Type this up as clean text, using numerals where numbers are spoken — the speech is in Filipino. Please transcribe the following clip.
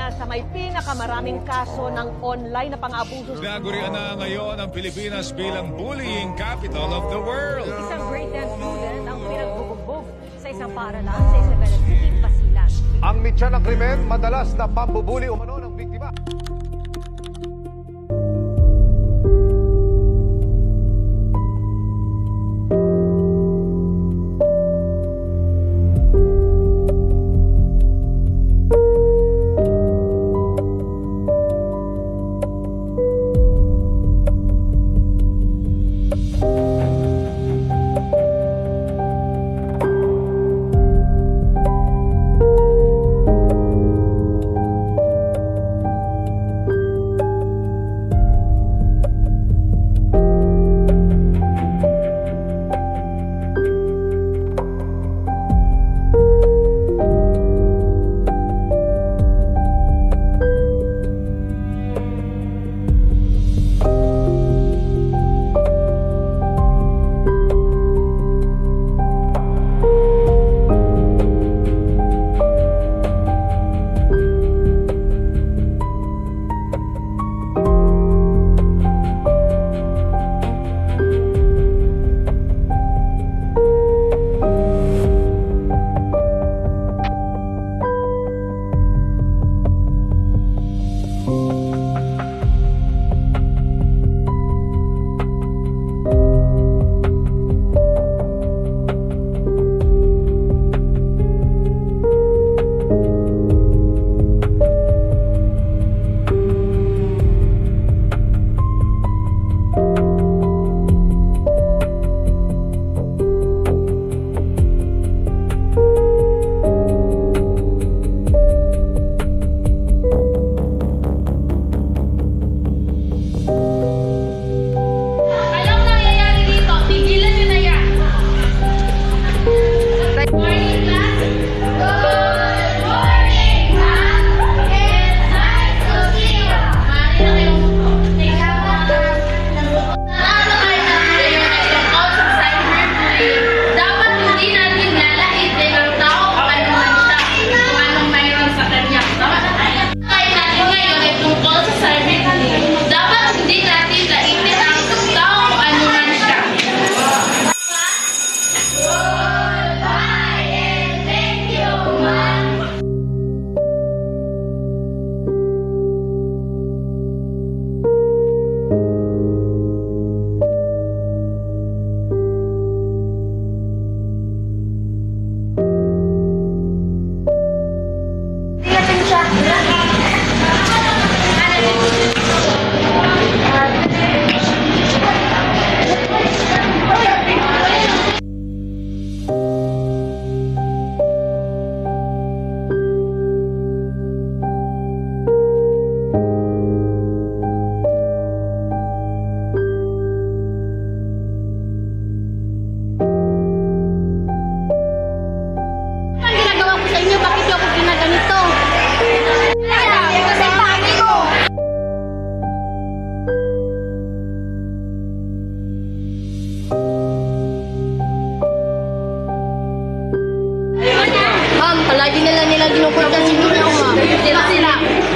isa sa may pinakamaraming kaso ng online na pang-abuso. Nagurian na ngayon ang Pilipinas bilang bullying capital of the world. Isang grade 10 student ang pinagbubugbog sa isang paaralan sa Isabela City, Basilan. Ang mitya ng krimen, madalas na pambubuli umano ng biktima. Palagi nila ginukulong kasi sila.